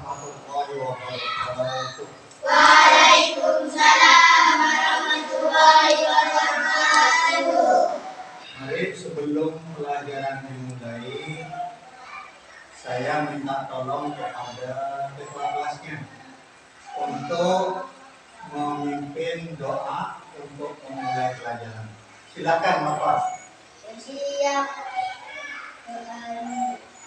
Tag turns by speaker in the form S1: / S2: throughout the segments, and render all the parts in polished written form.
S1: warahmatullahi wabarakatuh.
S2: Waalaikumsalam warahmatullahi wabarakatuh.
S1: Mari sebelum pelajaran dimulai, saya minta tolong kepada ketua kelasnya untuk memimpin doa untuk memulai pelajaran. Silakan Bapak.
S2: Siap.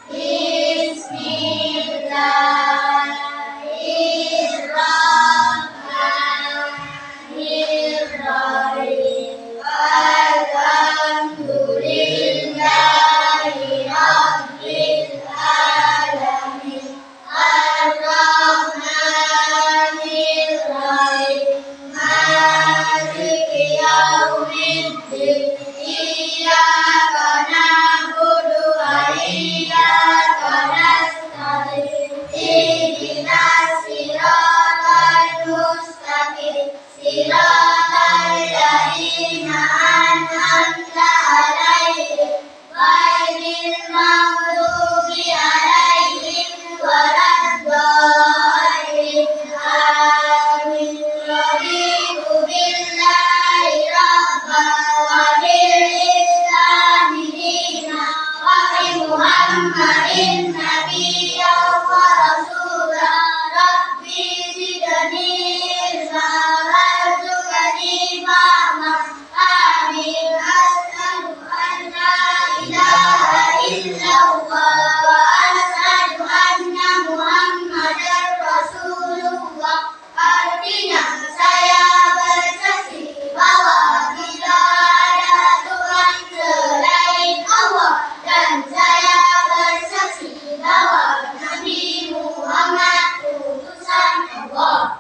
S2: Bismillahirrahmanirrahim. Alhamdulillahi rabbil alamin. Ar-Rahmanir Rahim. Maliki yaumiddin. Iyyaka na'budu wa iyyaka nasta'in. Ihdinas siratal mustaqim. Siratal ladzina an'amta 'alaihim ghairil maghdubi 'alaihim waladdallin. Amin. Raditu billahi rabban wa bil islami dinan wa bi Muhammadin nabiyyan wa rasulan. Rabbi zidni ilma warzuqni fahman. Amin. Asyhadu an la ilaha illallah wa asyhadu anna Muhammadar Rasulullah. Artinya saya bersaksi bahwa tidak ada Tuhan selain Allah, dan saya bersaksi bahwa Nabi Muhammad utusan Allah.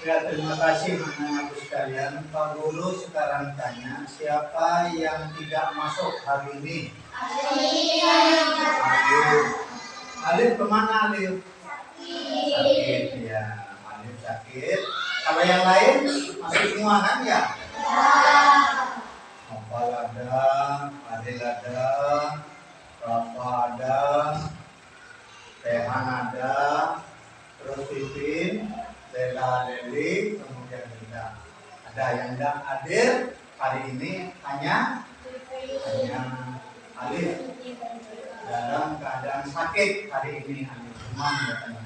S1: Ya, terima kasih anak-anakku sekalian. Pak Guru sekarang tanya, siapa yang tidak masuk hari ini? Alif. Alif kemana Alif? Sakit ya. Alif sakit. Kalau yang lain masuk semua kan ya? Nopal ada, Adil ada, Rafa ada, Tehan ada, terus Pipin, Lela Leli, kemudian Linda. Ada yang tidak hadir hari ini hanya Alif dalam keadaan sakit hari ini, Alif demam katanya.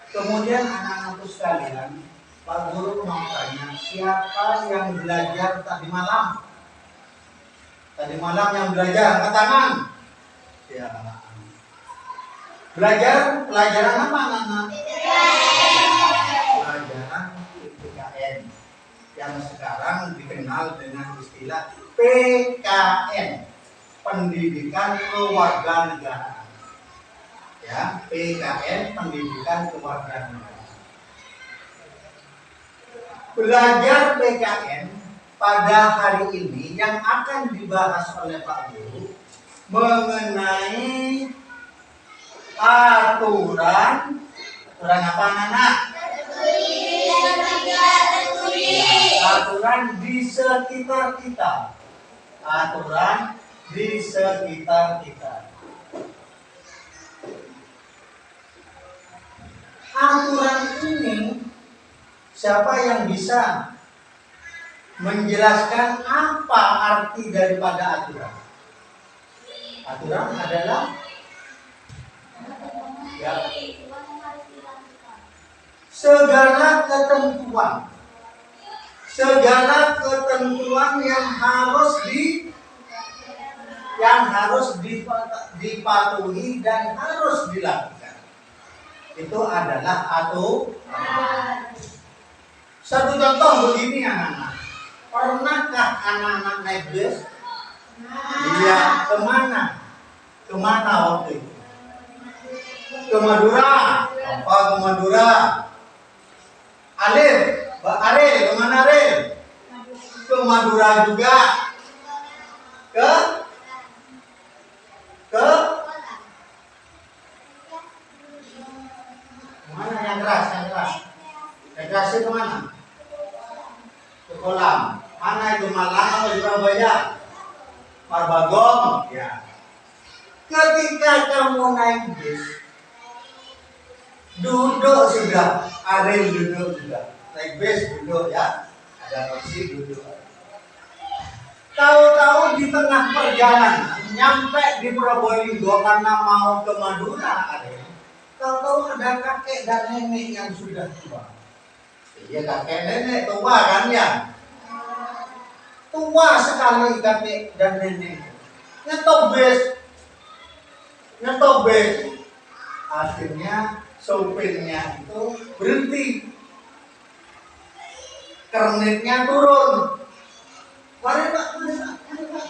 S1: Kemudian anak-anakku sekalian, Pak Guru mau tanya, siapa yang belajar tadi malam? Tadi malam yang belajar, angkat tangan. Ya. Belajar pelajaran apa anak-anak? Pelajaran PKN yang sekarang dikenal dengan istilah PKN, Pendidikan Kewarganegaraan. Ya, PKN, Pendidikan Kewarganegaraan. Belajar PKN pada hari ini yang akan dibahas oleh Pak Guru mengenai aturan apa anak? Aturan di sekitar kita. Aturan di sekitar kita. Aturan ini siapa yang bisa menjelaskan apa arti daripada aturan? Aturan adalah ya, segala ketentuan yang harus dipatuhi dan harus dilakukan. Itu adalah aturan. Satu contoh begini anak-anak. Pernahkah anak-anak naik bus? Iya, kemana? Kemana waktu itu? Ke Madura. Apa ke Madura? Alif, Mbak Aril, kemana Aril? Ke Madura juga. Ke mana yang keras? Yang keras itu kemana? Ke kolam. Mana itu, Malang atau Surabaya? Marbagong. Ya. Ketika kamu naik bis, Duduk sudah, Ariel duduk sudah. Naik bis duduk ya. Ada kursi duduk. Tahu-tahu di tengah perjalanan nyampe di Probolinggo karena mau ke Madura, Ariel. Tahu-tahu ada kakek dan nenek yang sudah tua. Iya kakek nenek tua kan ya. Tua sekali kakek dan nenek. Nyetop bis. Akhirnya sopirnya itu berhenti. Kernetnya turun. Mari Pak,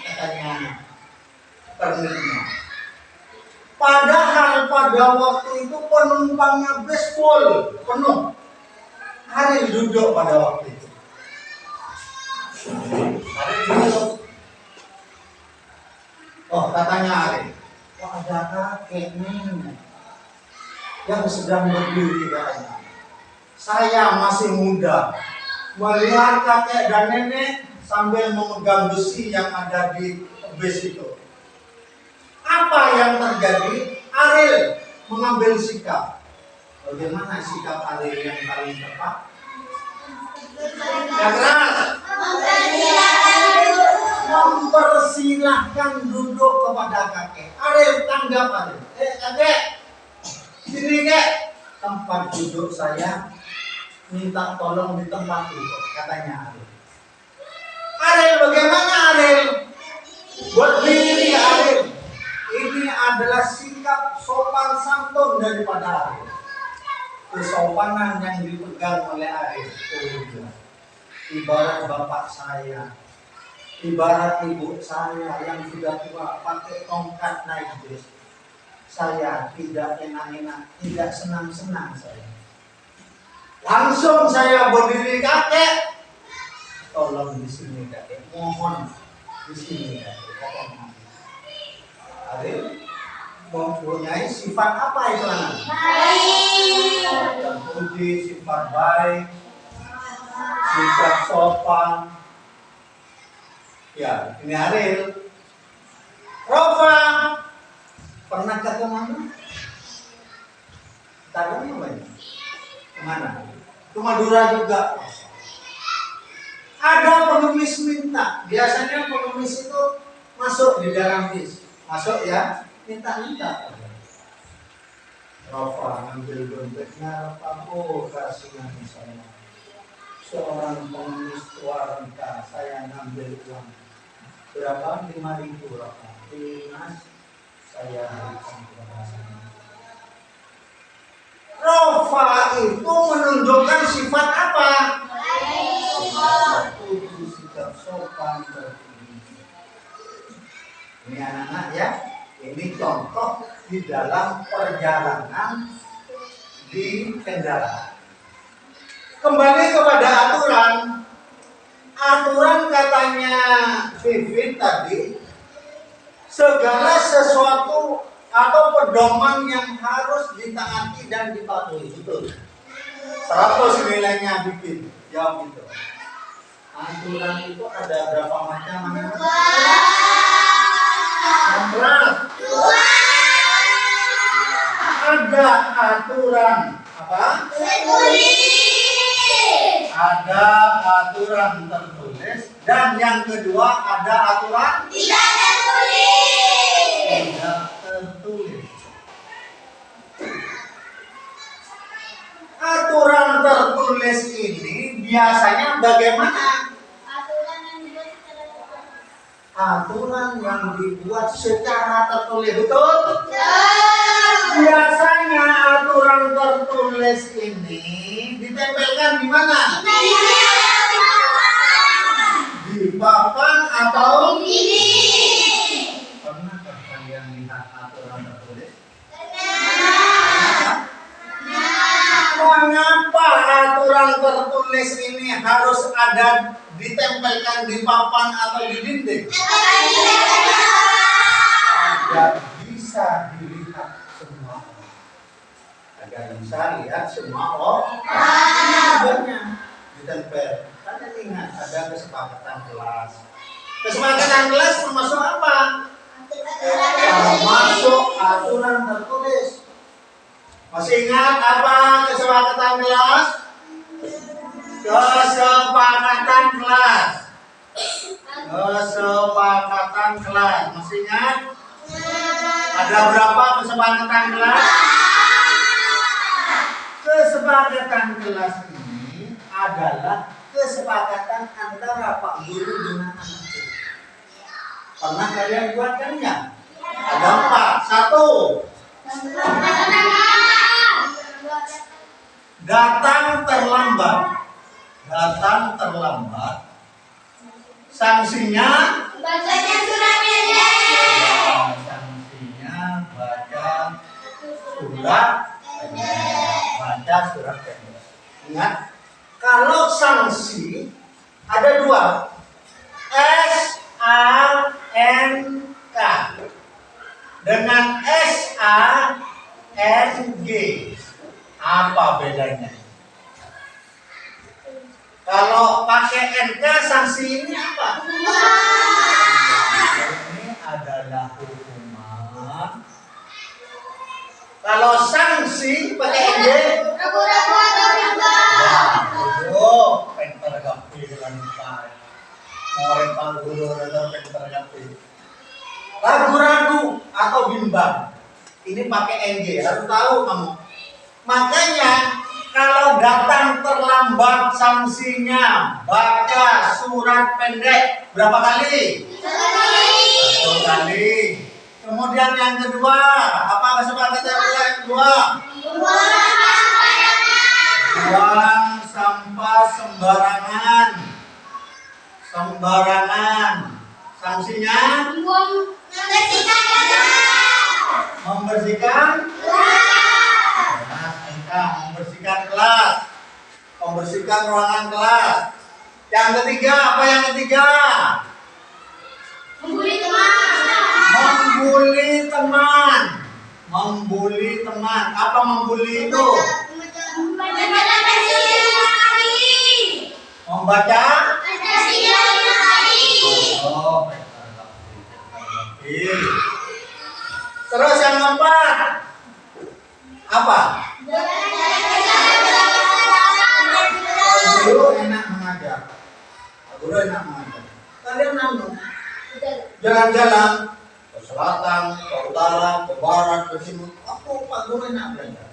S1: katanya kernetnya. Padahal pada waktu itu penumpangnya bis full, penuh. Ariel duduk pada waktu itu. Ariel duduk. Oh, katanya Ariel, kok ada kakek nenek yang sedang berdiri katanya. Saya masih muda, melihat kakek dan nenek sambil memegang besi yang ada di bis itu. Apa yang terjadi? Ariel mengambil sikap. Bagaimana sikap Ariel yang paling tepat? Yang keras. Mempersilahkan duduk kepada kakek. Ariel tanggap Ariel. Kakek, sini kek. Tempat duduk saya minta tolong di tempat itu, katanya Ariel. Ariel, bagaimana Ariel? Berdiri Ariel. Ini adalah sikap sopan santun daripada Ariel. Kesopanan yang dipegang oleh Ariel. Ibarat bapak saya, ibarat ibu saya yang sudah tua pakai tongkat naik bis. Saya tidak enak-enak, tidak senang-senang saya. Langsung saya berdiri, kakek. Tolong di sini kakek, mohon di sini kakek. Ariel mempunyai sifat apa itu anak? Baik. Terpuji, sifat baik, sifat sopan. Ya, ini Ariel. Rofa, pernah ke mana? Taruhnya banyak. Kemana? Ke Madura juga. Ada pengemis minta. Biasanya pengemis itu masuk di dalam bis. Masuk ya, minta-minta. Rafa ambil dompetnya, Rafa, oh kasihan saya. Seorang pengemis tua renta, saya ngambil uang. Berapa? 5.000 Rafa. Mas, saya berikan kepada saya. Rafa itu menunjukkan sifat apa? Itu sikap sopan tertinggi. Ini anak-anak ya, ini contoh di dalam perjalanan di kendaraan. Kembali kepada aturan. Aturan katanya Vivin tadi, segala sesuatu atau pedoman yang harus ditaati dan dipatuhi. Betul. 100 nilainya Vivin. Jawab itu. Aturan itu ada berapa macam? Ada aturan apa? Ada aturan tertulis dan yang kedua ada aturan tidak tertulis. Aturan tertulis ini biasanya bagaimana? Aturan yang dibuat secara tertulis, betul? Biasanya aturan tertulis ini ditempelkan di mana? Di papan atau ini? Pernah kalian lihat aturan tertulis? Mengapa aturan tertulis ini harus ada ditempelkan di papan atau di dinding? Agar bisa dilihat semua orang. Agar bisa lihat semua orang. Sebenarnya ditempel. Kalian ingat ada kesepakatan kelas. Kesepakatan kelas termasuk apa? Termasuk aturan tertulis. Masih ingat apa kesepakatan kelas? Kesepakatan kelas. Kesepakatan kelas. Masih ingat? Ada berapa kesepakatan kelas? Kesepakatan kelas ini adalah kesepakatan antara Pak Guru dengan anak murid. Pernah kalian buat kan ya? Ada 4. 1. Datang terlambat. Datang terlambat. Sanksinya
S2: Bacanya surat pendek.
S1: sanksinya baca surat pendek. Baca surat pendek. Ingat, kalau sanksi ada 2. SANK dengan SANG. Apa bedanya? Kalau pakai NK sanksi ini apa? Ini adalah hukuman. Kalau sanksi pakai NG,
S2: Ragu-ragu atau bimbang.
S1: oh, pintar gapi dengan Pak. Murid Pak Guru atau pintar gapi. Ragu-ragu atau bimbang. Ini pakai NG, harus tahu kamu. Makanya kalau datang terlambat sanksinya baca surat pendek berapa kali? 1 kali. Kemudian yang kedua, apa kesepakatan yang kedua? Buang sampah sembarangan. Sembarangan. Sanksinya membersihkan membersihkan kelas, membersihkan ruangan kelas. Yang ketiga, apa yang ketiga?
S2: Membuli teman.
S1: Membuli teman. Membuli teman. Apa membuli itu? Membaca? Oh, terus yang keempat apa? Guru enak mengajar. Guru enak mengajar. Kalian nanu jalan-jalan ke selatan, ke utara, ke barat, ke timur. Waktu Pak Guru enak belajar.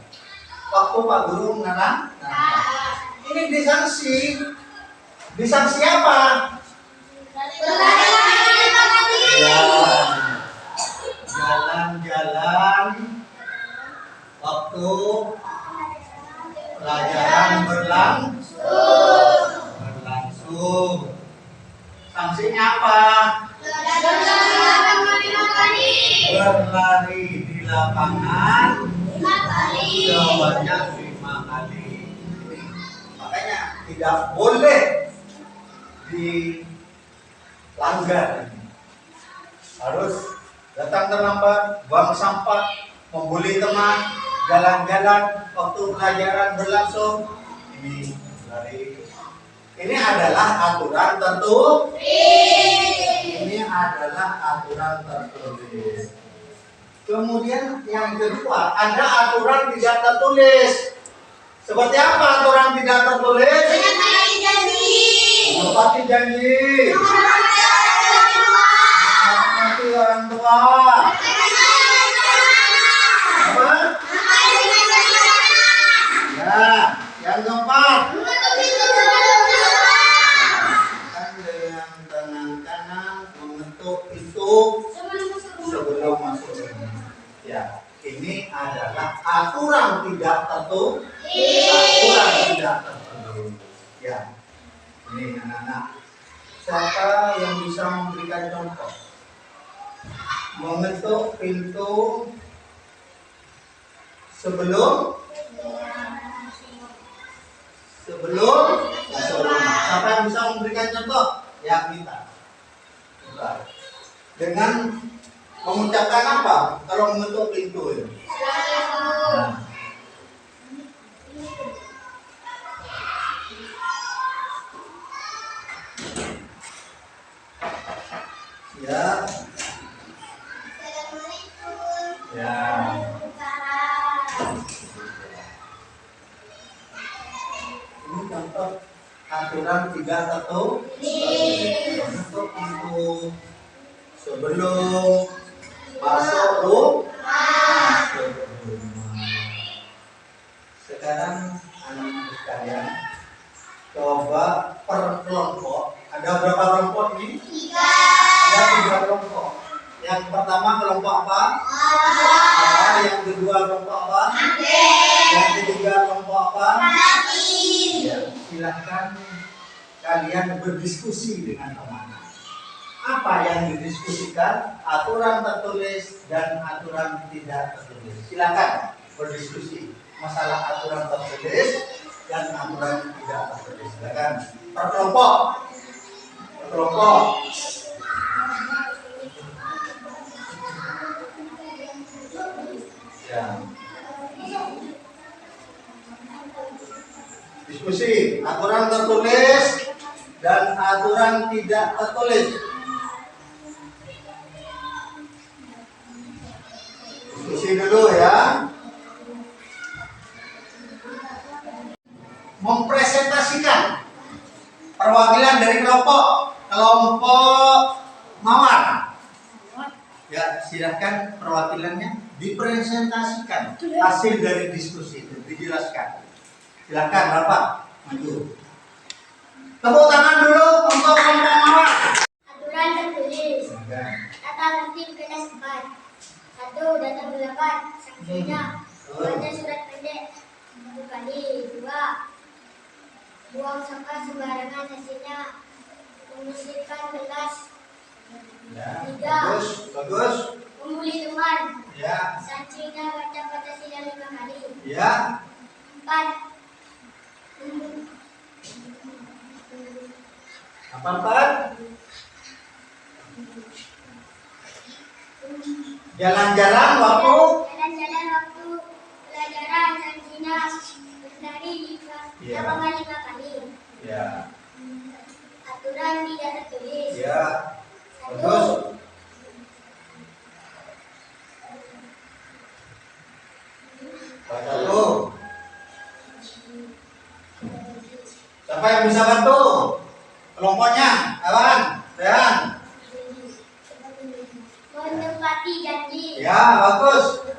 S1: Waktu Pak Guru mengarang. Ini disanksi. Disanksi apa? Jalan-jalan waktu pelajaran berlangsung. Sanksinya apa? Berlari di lapangan sebanyak 5 kali. Makanya tidak boleh dilanggar. Harus datang terlambat, buang sampah, membuli teman, jalan-jalan waktu pelajaran berlangsung. Ini adalah aturan tertulis. Ini adalah aturan tertulis. Kemudian yang kedua, ada aturan tidak tertulis. Seperti apa aturan tidak tertulis? Menepati janji. Menghormati orang tua. Apa? Ya, yang keempat. Dengan tangan kanan mengetuk pintu sebelum masuk. Ya, ini adalah aturan tidak tertulis. Aturan tidak tertulis. Ya, ini anak-anak. Siapa yang bisa memberikan contoh? Mengetuk pintu sebelum masuk rumah. Siapa yang bisa memberikan contoh? Ya, kita. Dengan mengucapkan apa kalau mengetuk pintu itu? Nah. Ya. Ya. aturan tidak tertulis untuk pintu sebelum masuk rumah. Sekarang anak-anak sekalian, coba per kelompok. Ada berapa kelompok ini?
S2: 3.
S1: Ada 3 kelompok. Yang pertama kelompok apa? Yang kedua kelompok apa? Yang ketiga kelompok apa? Ya, silahkan kalian berdiskusi dengan teman. Apa yang didiskusikan? Aturan tertulis dan aturan tidak tertulis. Silakan berdiskusi masalah aturan tertulis dan aturan tidak tertulis. Silakan per kelompok. Per kelompok. Ya. Diskusi aturan tertulis dan aturan tidak tertulis. Diskusi dulu ya. Mempresentasikan perwakilan dari kelompok mawar. Ya, silakan perwakilannya dipresentasikan hasil dari diskusi itu, dijelaskan. Silakan Bapak maju. Tepuk tangan dulu untuk kelompok mawar.
S2: Aturan tertulis. Tata tertib kelas 4. 1. Data bulakan. Sanksinya baca surat pendek 1 kali. 2. Buang sampah sembarangan. Hasilnya membersihkan kelas.
S1: Ya,
S2: 3.
S1: bagus.
S2: Memulih teman.
S1: Ya,
S2: Sanksinya baca Pancasila 5 kali.
S1: ya.
S2: 4.
S1: Apa Pak? Jalan-jalan waktu.
S2: Jalan-jalan waktu pelajaran. Sanksinya berlari 5 kali.
S1: Ya,
S2: Aturan tidak tertulis.
S1: ya.
S2: 1.
S1: Bagus. Baca tuh. Siapa yang bisa bantu? Kelompoknya, kawan, Dan.
S2: Menepati janji.
S1: Ya, bagus.
S2: 2.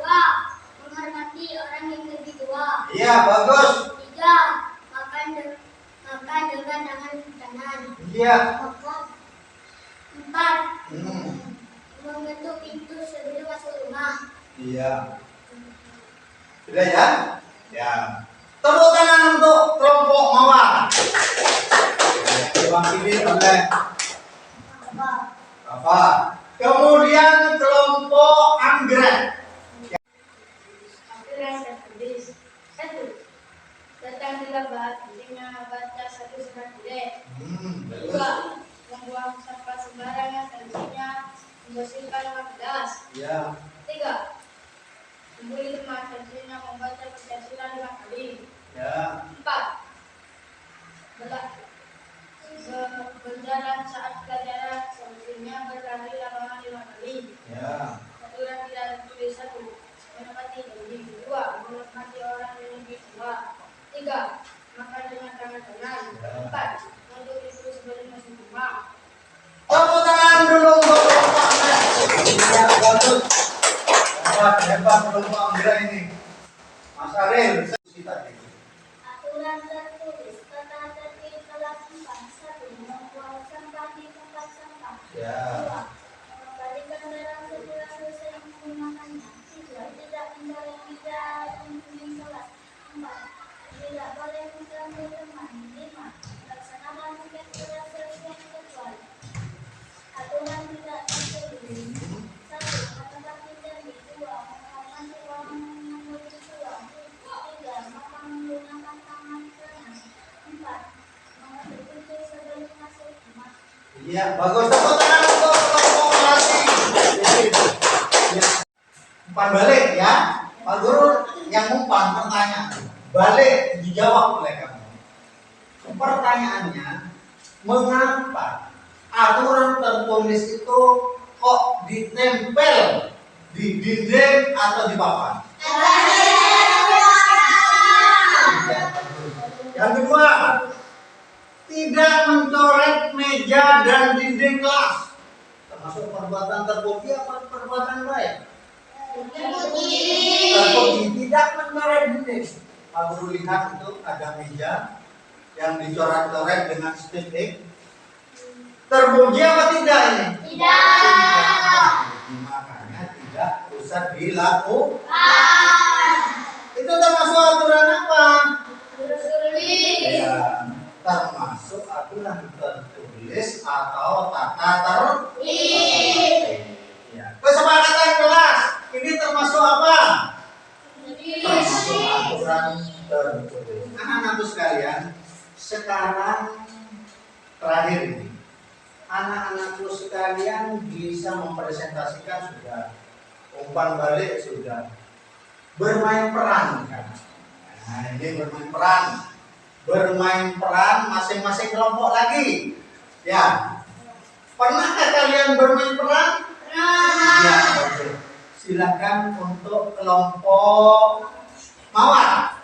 S2: Menghormati orang yang lebih tua.
S1: Iya, bagus.
S2: 3. Makan dengan tangan kanan.
S1: Iya.
S2: 4.
S1: Hmm.
S2: Mengetuk pintu sebelum masuk rumah.
S1: Iya. Sudah ya? Ya. Tepuk tangan untuk kelompok mawar. Diwakili oleh Bapak. Kemudian kelompok anggrek.
S2: Aturan tertulis. 1. Datang terlambat dengan baca 1 surat pendek. 2.
S1: Bagus.
S2: Membuang sampah sembarangan. Sanksinya membersihkan kelas.
S1: Ya.
S2: 3. Membuli teman. Sanksinya membaca Pancasila 5 kali.
S1: Ya.
S2: 4. Berjalan saat pelajaran. Sanksinya berlari lapangan 5 kali.
S1: Ya.
S2: Aturan tidak tertulis. 1. Menepati janji. 2. Menghormati orang yang lebih tua. 3. Makan dengan tangan kanan. 4. Untuk itu sebelum masuk rumah.
S1: Tepuk tangan dulu untuk kelompok anggrek. Ya, bagus. Hebat kelompok anggrek ini. Mas Ariel, diskusi tadi.
S2: Aturan tertulis. Tata tertib kelas 4. 1. Membuang sampah di tempat sampah.
S1: Ya.
S2: 2. Mengembalikan barang setelah selesai menggunakannya. 3. Tidak menggoreng meja pembimbing kelas. 4. Tidak boleh mengganggu teman. 5. Melaksanakan tugas kelas sesuai kecuali. Aturan tidak tertulis. 1. Menepati janji. 2. Menghormati orang yang lebih tua. 3. Makan menggunakan tangan kanan. 4. Mengetuk pintu sebelum masuk rumah.
S1: Iya, bagus. Tepuk tangan untuk kelompok melati. Ya. Umpan balik ya. Pak Guru yang umpan pertanyaan. Balik dijawab oleh kamu. Pertanyaannya, mengapa aturan tertulis itu kok ditempel di dinding atau di papan? Yang kedua, tidak meja dan dinding kelas. Termasuk perbuatan terpuji apa perbuatan baik? Terpuji, tidak mencoret dinding. Pak Guru lihat itu ada meja yang dicoret-coret dengan stick. Terpuji apa tidak ini?
S2: Tidak.
S1: Makanya tidak usah dilakukan. Itu termasuk aturan apa? Ya, termasuk aturan tertulis atau tata tertib. Ya. Kesepakatan kelas ini termasuk apa? Termasuk aturan tertulis. Anak-anakku sekalian, sekarang terakhir ini, anak-anakku sekalian bisa mempresentasikan sudah, umpan balik sudah, bermain peran kan? Nah, ini bermain peran masing-masing kelompok lagi. Ya, pernahkah kalian bermain peran? Ya, oke. Silakan untuk kelompok Mawar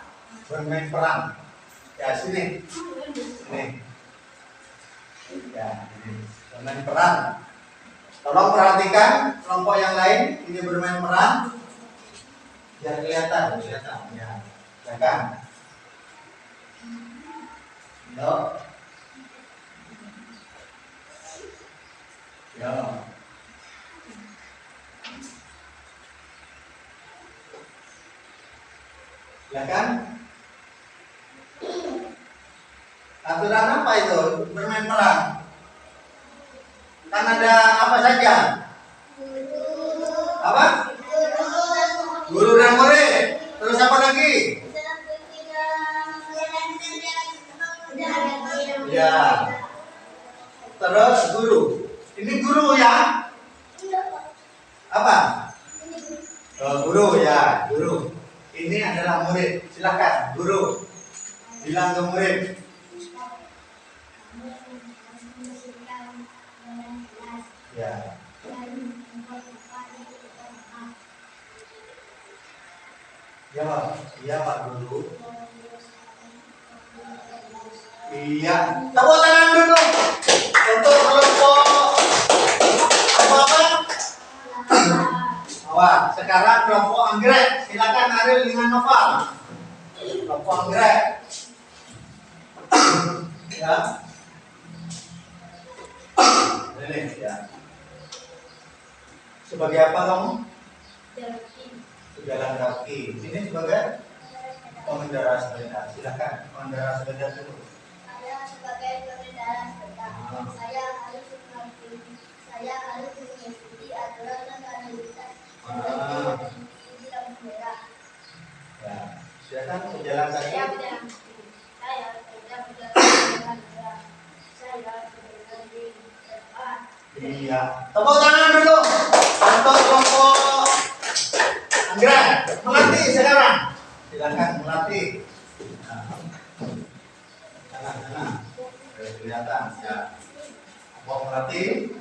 S1: bermain peran. Ya, sini. Ya, ini bermain peran. Tolong perhatikan kelompok yang lain ini bermain peran. Biar kelihatan ya. Silakan. Yo. Silakan. Aturan apa itu? Bermain peran. Kan ada apa saja? Apa? Guru dan murid. Terus apa lagi? Ya. Terus guru. Ini guru ya? Apa? Oh, guru ya, guru. Ini adalah murid. Silakan, guru. Bilang ke murid. Ya. Ya, Pak. Iya, Pak Guru. Iya. Tepuk tangan dulu untuk kelompok apa? Awak. Sekarang kelompok anggrek. Silakan Ariel dengan Noval. Kelompok anggrek. Ya. Ini ya. Sebagai apa kamu? Pejalan kaki. Ini sebagai pengendara sepeda. Silakan pengendara sepeda dulu.
S2: Saya sebagai pengendara sepeda, saya harus mengikuti aturan dan lalu lintas dan mengikuti lampu merah.
S1: Ya, silakan pejalan kaki.
S2: Saya berjalan merah. Saya berjalan di depan.
S1: Iya. Tepuk tangan dulu untuk kelompok anggrek. Melatih sekarang. Silakan melatih. Nah. Kelihatan ya. Mau melatih?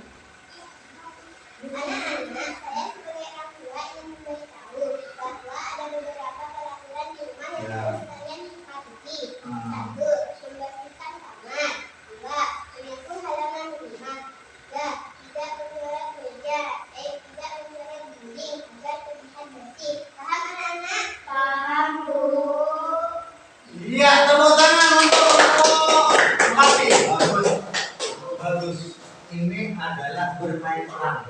S2: Anak-anak, saya sebagai orang tua ingin memberitahu bahwa ada beberapa peraturan di rumah yang harus kalian patuhi. 1. Membersihkan kamar. 2. Menyapu halaman rumah. 3. Tidak mencoret meja. Tidak mencoret dinding agar terlihat bersih. Paham anak-anak? Paham, Bu.
S1: Iya, tepuk tangan untuk melatih. Bagus. Ini adalah bermain peran.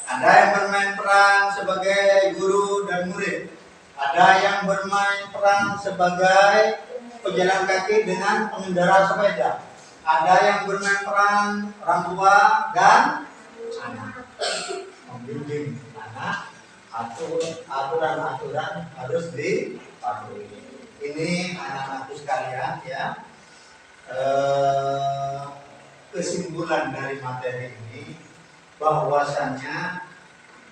S1: Ada yang bermain peran sebagai guru dan murid. Ada yang bermain peran sebagai pejalan kaki dengan pengendara sepeda. Ada yang bermain peran orang tua dan anak. Membimbing anak, aturan-aturan harus dipatuhi. Ini anak-anakku sekalian ya. Kesimpulan dari materi ini bahwasannya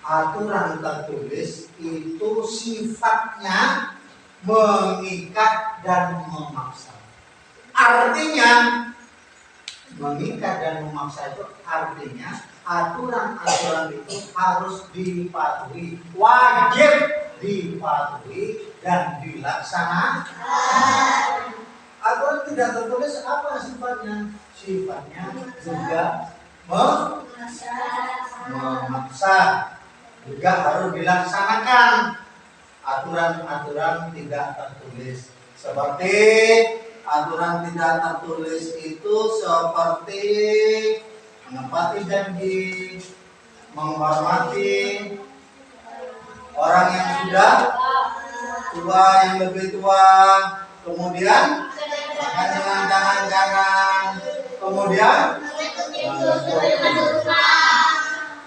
S1: aturan tertulis itu sifatnya mengikat dan memaksa. Artinya mengikat dan memaksa itu artinya aturan-aturan itu harus dipatuhi, wajib dipatuhi dan dilaksanakan. Aturan tidak tertulis apa sifatnya? Sifatnya juga memaksa, juga harus dilaksanakan aturan-aturan tidak tertulis. Seperti aturan tidak tertulis itu seperti menepati janji, menghormati orang yang sudah tua, yang lebih tua, kemudian makan dengan tangan kanan, kemudian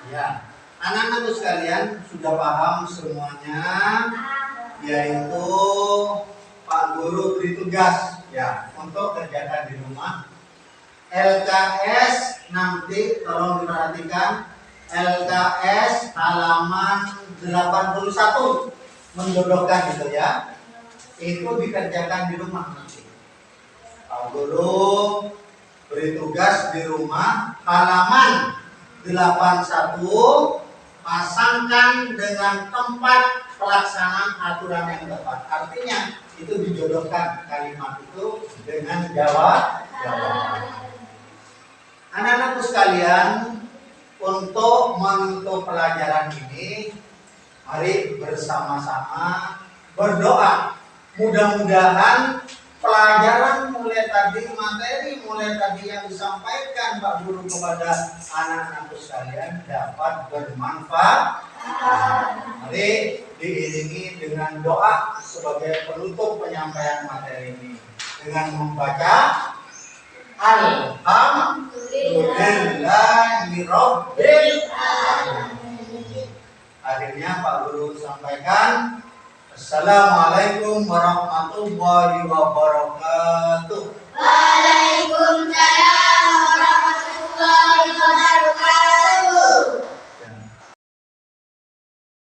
S1: ya, anak-anakku sekalian sudah paham semuanya, yaitu Pak Guru beri tugas ya untuk kerjakan di rumah. LKS nanti tolong diperhatikan, LKS halaman 81 menjodohkan gitu ya, itu dikerjakan di rumah nanti. Pak Guru beri tugas di rumah halaman 81, pasangkan dengan tempat pelaksanaan aturan yang tepat. Artinya itu dijodohkan kalimat itu dengan jawaban. Anak-anakku sekalian, untuk menutup pelajaran ini, mari bersama-sama berdoa. Mudah-mudahan pelajaran mulai tadi, materi mulai tadi yang disampaikan Pak Guru kepada anak-anakku sekalian dapat bermanfaat. Mari diiringi dengan doa sebagai penutup penyampaian materi ini dengan membaca Alhamdulillahirabbil alamin. Akhirnya Pak Guru sampaikan, Assalamualaikum warahmatullahi wabarakatuh.